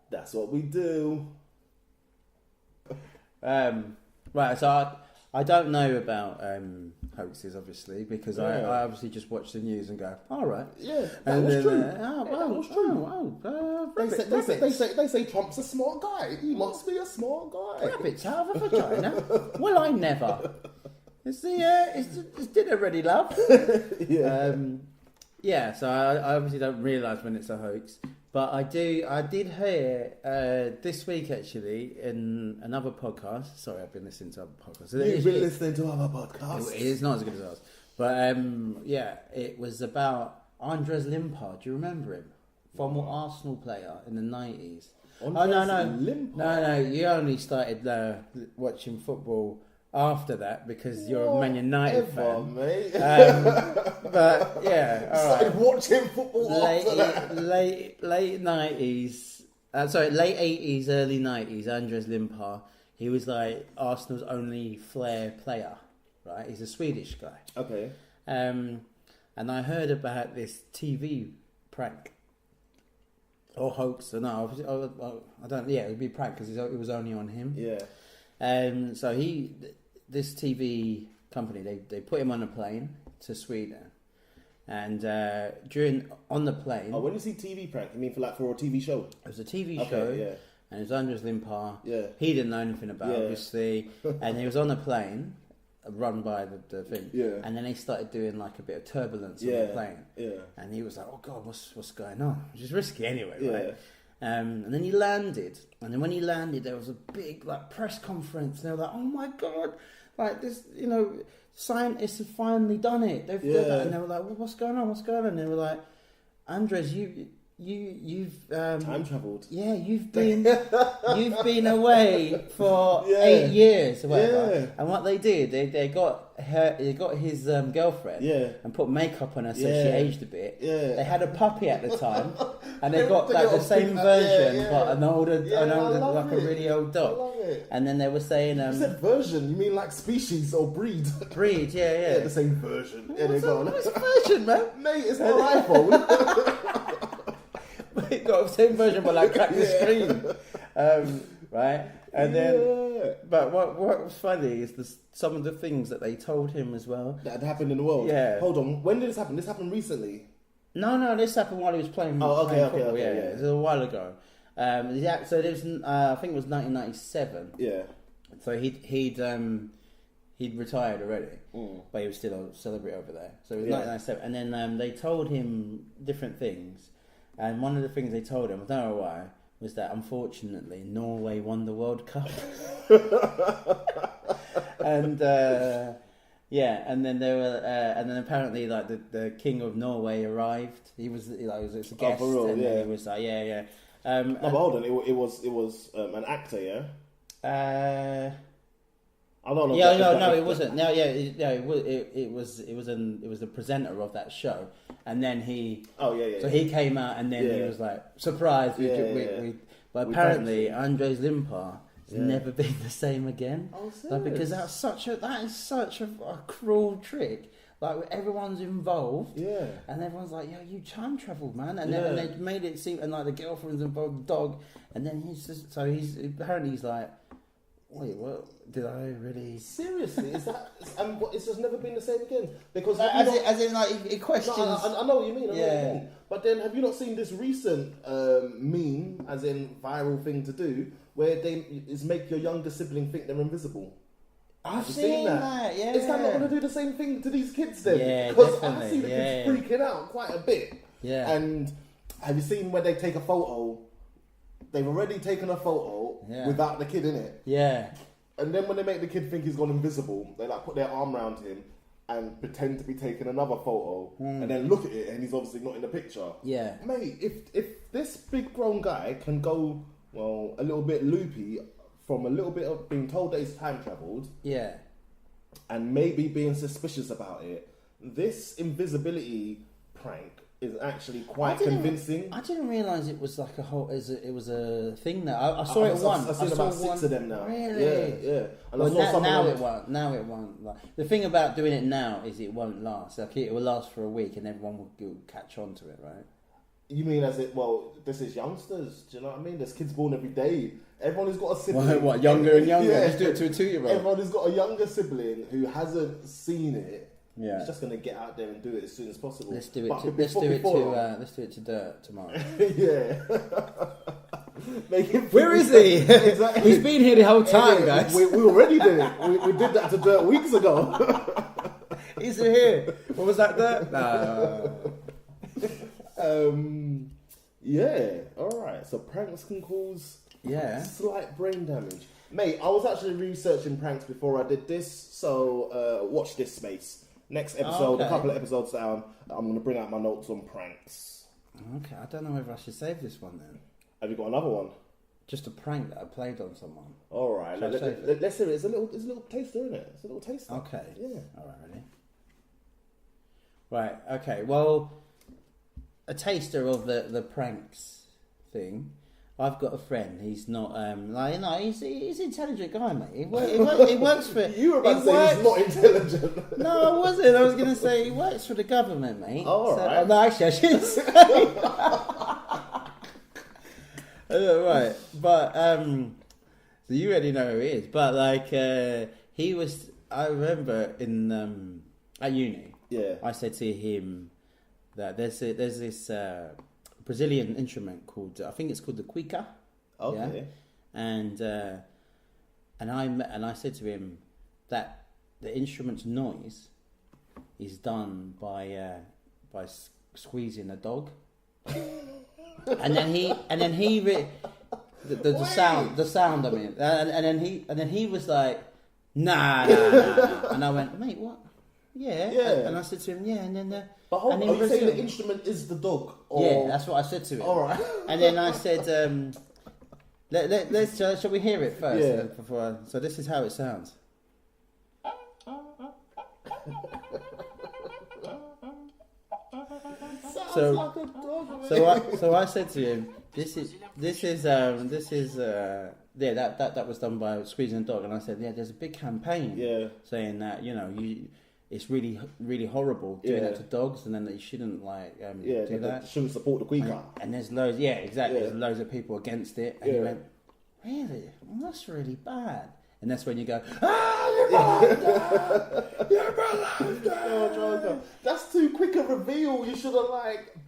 That's what we do. Right, so I don't know about hoaxes, obviously, because I obviously just watch the news and go, all right. Yeah, that was true. That was true. They say Trump's a smart guy. He must be a smart guy. Rabbits out of a vagina? Well, I never. It's dinner ready, love. So I obviously don't realise when it's a hoax. But I did hear this week, actually, in another podcast. Sorry, I've been listening to other podcasts. You've been listening to other podcasts? It's not as good as ours. But, it was about Andres Limpar. Do you remember him? Former Arsenal player in the 90s. Limpar? No, you only started watching football after that because you're a Man United fan, mate. But yeah, all right. Started watching football after that. Late 90s, late 80s, early 90s. Andres Limpar, he was like Arsenal's only flair player, right? He's a Swedish guy. Okay. And I heard about this TV prank or hoax. I don't. Yeah, it would be prank because it was only on him. Yeah. So this TV company, they put him on a plane to Sweden, and on the plane. Oh, when you see TV prank, you mean for a TV show? It was a TV show, yeah. And it was Andres Limpar. Yeah. He didn't know anything about it, obviously, and he was on a plane, run by the thing. Yeah. And then they started doing like a bit of turbulence on the plane. Yeah. And he was like, "Oh God, what's going on?" Which is risky anyway, Yeah. right? And then he landed, and then when he landed, there was a big press conference. And they were like, "Oh my God, this, scientists have finally done it. They've done that." And they were like, "Well, what's going on? What's going on?" And they were like, "Andres, you've time travelled. Yeah, you've been away for 8 years or whatever." Yeah. And what they did, they got his girlfriend and put makeup on her so she aged a bit. Yeah. They had a puppy at the time, and they got the same version, but an older, like a really old dog. I love it. And then they were saying, you said version, you mean like species or breed? Breed, yeah. The same version. What's version, man? Mate, it's my iPhone. It got the same version, but cracked the screen, right? And then, but what was funny is some of the things that they told him as well that had happened in the world. Yeah. Hold on, when did this happen? This happened recently. No, this happened while he was playing. Okay, football. yeah. It was a while ago. So there was, I think it was 1997. Yeah. So he'd retired already, but he was still a celebrity over there. So it was 1997, and then they told him different things. And one of the things they told him, I don't know why, was that unfortunately Norway won the World Cup. And and then they were, and then apparently the King of Norway arrived. He was a guest, for real, and yeah. he was like, yeah. No, but hold on, it was an actor, yeah. I don't know. No, it wasn't. No, it was the presenter of that show, and then he. Oh yeah. So he came out, and then he was like surprised. But apparently, Andres Limpar has never been the same again. Oh, serious? Because that is such a cruel trick. Everyone's involved, and everyone's like, "Yo, you time traveled, man!" And then they made it seem, and the girlfriend's involved, the dog, and then he's like, "Wait, what? Did I really?" Seriously, is that? And it's just never been the same again. Because it questions. No, I know what you mean. But then, have you not seen this recent meme, as in viral thing to do, where is make your younger sibling think they're invisible? I've seen that. Yeah. Is that not going to do the same thing to these kids then? Yeah, because definitely. I see the kids freaking out quite a bit. Yeah. And have you seen when they take a photo? They've already taken a photo without the kid in it. Yeah. And then when they make the kid think he's gone invisible, they put their arm around him and pretend to be taking another photo, and then look at it, and he's obviously not in the picture. Yeah. Mate, if this big grown guy can go a little bit loopy from a little bit of being told that he's time travelled, and maybe being suspicious about it, this invisibility prank is actually quite convincing. I didn't realise it was like it was a thing that I saw it once. I've seen about 6 of them now. Really? Yeah. And well, now it won't. Now it won't. The thing about doing it now is it won't last. It will last for a week, and everyone will catch on to it, right? You mean as it? Well, this is youngsters. Do you know what I mean? There's kids born every day. Everyone who's got a sibling. What, younger and younger? Yeah. Just do it to a 2-year-old. Everyone who's got a younger sibling who hasn't seen it. Yeah. It's just gonna get out there and do it as soon as possible. Let's do it to Dirt tomorrow. Yeah. Where is he? Exactly. He's been here the whole time, guys. We already did it. We did that to Dirt weeks ago. He's here. What was that? Dirt? No. Yeah. All right. So pranks can cause slight brain damage. Mate, I was actually researching pranks before I did this, so watch this space. Next episode, a couple of episodes down, I'm going to bring out my notes on pranks. Okay, I don't know whether I should save this one then. Have you got another one? Just a prank that I played on someone. All right, let's hear it. It's a little taster, isn't it? It's a little taster. Okay. Yeah. All right, ready? Right. Okay. Well, a taster of the pranks thing. I've got a friend. He's not he's an intelligent guy, mate. He works for. You were about to say he's not intelligent. No, I wasn't. I was going to say he works for the government, mate. Oh, all right. No, actually, I shouldn't say. Right, but so you already know who he is. But he was. I remember in at uni. Yeah. I said to him that there's this. Brazilian instrument called I think it's called the cuica. Okay. Yeah? And I said to him that the instrument's noise is done by squeezing a dog. and then the sound I mean and then he was like nah. And I went, mate, what? Yeah. And I said to him, yeah, and then but hold on, are you saying the instrument is the dog? Or... Yeah, that's what I said to him. All right. And then I said, let's shall we hear it first? Yeah. So this is how it sounds. Sounds like a dog. So I said to him, this is that was done by Squeezing a Dog, and I said, yeah, there's a big campaign saying that it's really, really horrible doing that to dogs, and then that you shouldn't do that. You shouldn't support the cuica. And there's loads, exactly. There's loads of people against it. And he went, really? Well, that's really bad. And that's when you go, that's too quick a reveal. You should have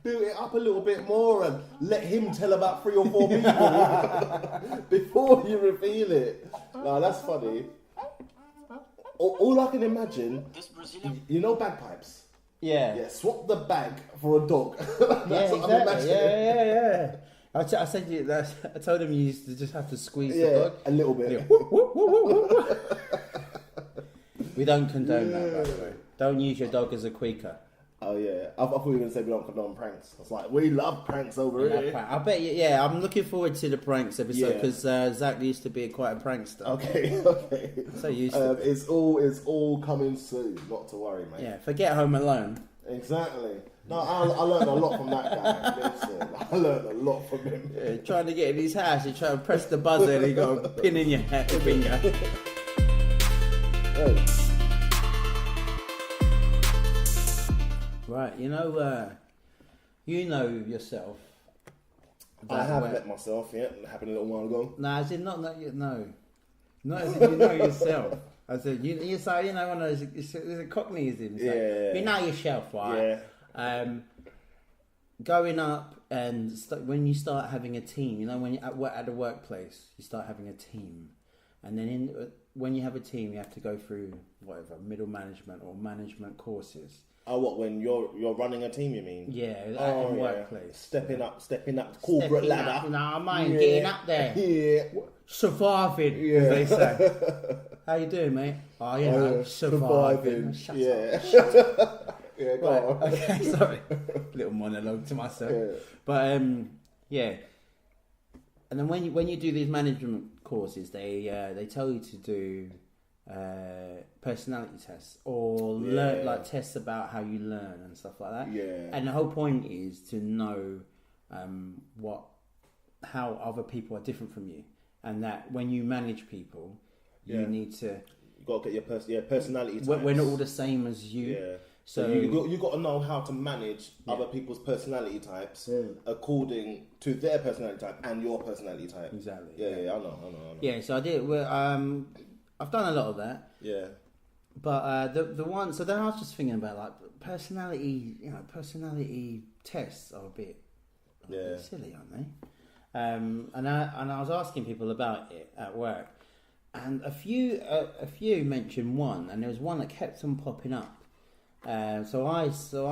built it up a little bit more and let him tell about 3 or 4 people before you reveal it. No, that's funny. All I can imagine, bagpipes. Yeah. Swap the bag for a dog. That's what I'm imagining. Yeah. I told him you used to just have to squeeze the dog. A little bit. Yeah. We don't condone that, by the way. Don't use your dog as a cuica. Oh yeah, I thought you were going to say we don't condone pranks. I was like, we love pranks over here. I bet you. Yeah, I'm looking forward to the pranks episode because Zach used to be quite a prankster. Okay. So used to. It's all coming soon. Not to worry, mate. Yeah, forget Home Alone. Exactly. No, I learned a lot from that guy. Listen, I learned a lot from him. Yeah, trying to get in his house, you try to press the buzzer and you got a pin in your finger. Hey. Right, you know yourself. I have met myself, it happened a little while ago. No, as in not as in you know yourself. I said, you say, one of those, it's a Cockneyism. Yeah. You know yourself, right? Yeah. Going up and when you start having a team, when you're at the workplace, you start having a team. And then when you have a team, you have to go through middle management or management courses. Oh, what, when you're running a team, you mean? Yeah, at the workplace. Stepping up corporate ladder. Getting up there. Yeah. Surviving, as they say. How you doing, mate? Oh, surviving. Shut up. Yeah, go on. Okay, sorry. Little monologue to myself. Yeah. But, and then when you do these management courses, they tell you to do personality tests or learn tests about how you learn and stuff like that. Yeah. And the whole point is to know how other people are different from you, and that when you manage people, you need to. You got to get your personality tests. We're not all the same as you. Yeah. So you got to know how to manage other people's personality types according to their personality type and your personality type. Exactly. Yeah, I know. Yeah, so I did. I've done a lot of that. Yeah. But the one, so then I was just thinking about like personality tests are a bit silly, aren't they? And I was asking people about it at work, and a few mentioned one, and there was one that kept on popping up. So I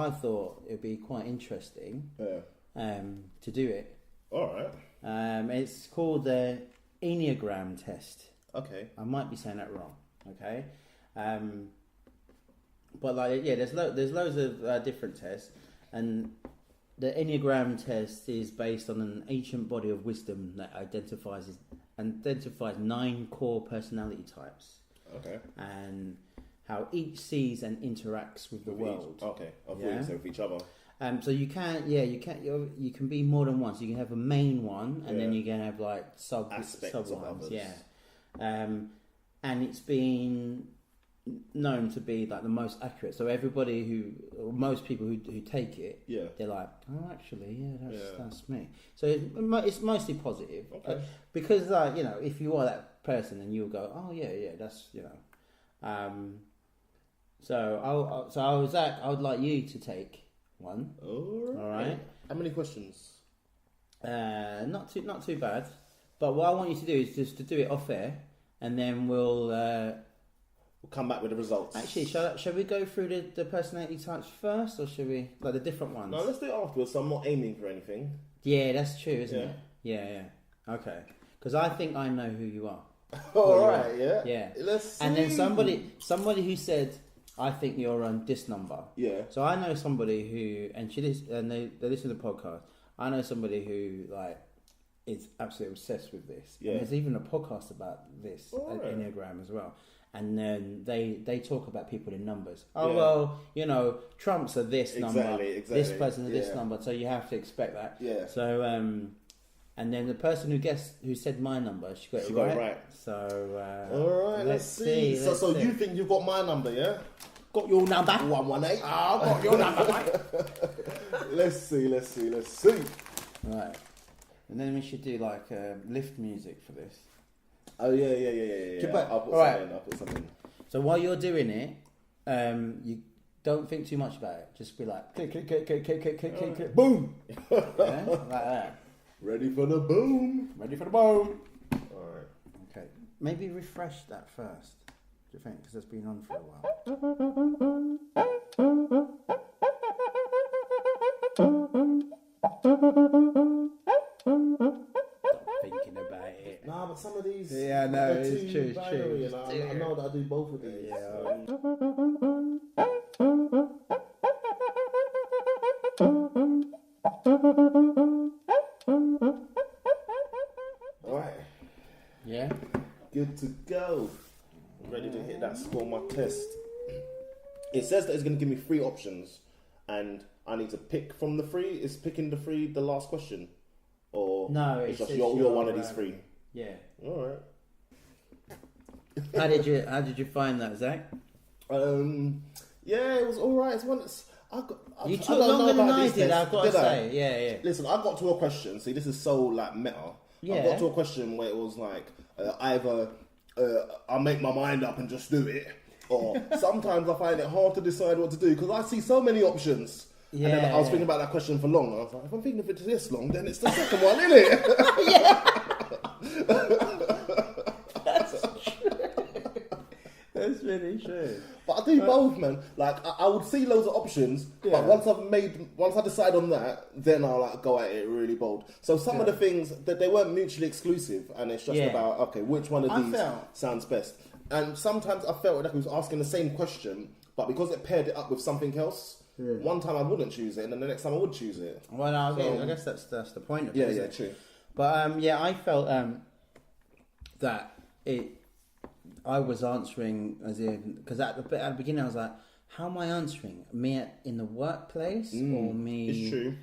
thought it'd be quite interesting to do it. All right. It's called the Enneagram test. Okay. I might be saying that wrong. Okay. But like there's loads of different tests, and the Enneagram test is based on an ancient body of wisdom that identifies 9 core personality types. Okay. And how each sees and interacts with the world. Okay. I thought you said with each other. So you can be more than one. So you can have a main one, and then you can have like sub ones. Yeah. And it's been known to be like the most accurate. So most people who take it, they're like, oh, actually, that's me. So it's mostly positive, because if you are that person, and you'll go, oh yeah, that's So I would like you to take one. All right. How many questions? Not too bad. But what I want you to do is just to do it off air, and then we'll come back with the results. Actually, shall we go through the personality types first, or should we like the different ones? No, let's do it afterwards. So I'm not aiming for anything. Yeah, that's true, isn't it? Yeah. Okay. Because I think I know who you are. All right. Yeah. Let's see. And then somebody who said, I think you're on this number. Yeah. So I know somebody who, and they listen to the podcast. I know somebody who like is absolutely obsessed with this. Yeah. And there's even a podcast about this Enneagram as well. And then they talk about people in numbers. Oh well, Trump's are this number. Exactly. This person's this number. So you have to expect that. Yeah. So and then the person who said my number, she got it right. So all right, let's see. So you think you've got my number, yeah? Got your number? 118. I've got your number, mate. Let's see. Right. And then we should do like lift music for this. Oh yeah. I'll put something in. So while you're doing it, you don't think too much about it. Just be like click, boom. Yeah, like that. Ready for the boom. Alright. Okay. Maybe refresh that first. Do you think? Because it's been on for a while. Stop thinking about it. Nah, but some of these. Yeah, no, it's true. I know that I do both of these. Alright. Yeah. Good to go. I'm ready to hit that score on my test. It says that it's going to give me 3 options, and I need to pick from the 3. Is picking the 3 the last question? Or no, it's just you're one of these 3? Yeah. Alright. How did you find that, Zach? Yeah, it was alright. It's one that's you took longer than I did, I've got to say. Yeah. Listen, I got to a question. See, this is so like meta. Yeah. I got to a question where it was like either I make my mind up and just do it, or sometimes I find it hard to decide what to do because I see so many options. Yeah. And then I was thinking about that question for long. I was like, if I'm thinking of it this long, then it's the second one, isn't it? Yeah. That's true. That's really true. But I do both, man. Like I would see loads of options, but once I decide on that, then I'll like go at it really bold. So some of the things that they weren't mutually exclusive, and it's just about which one of these sounds best. And sometimes I felt like I was asking the same question, but because it paired it up with something else, one time I wouldn't choose it, and then the next time I would choose it. Well, no, I guess that's the point of it. Yeah, true. But I felt that I was answering as in because at the beginning I was like, how am I answering? Me in the workplace or me? It's true.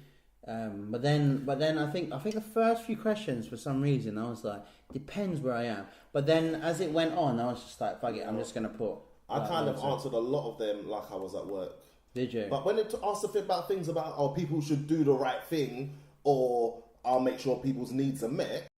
But then I think the first few questions for some reason I was like, depends where I am. But then as it went on, I was just like, fuck it, I'm just gonna put. I kind of answered a lot of them like I was at work. Did you? But when it asked about things about, people should do the right thing, or I'll make sure people's needs are met,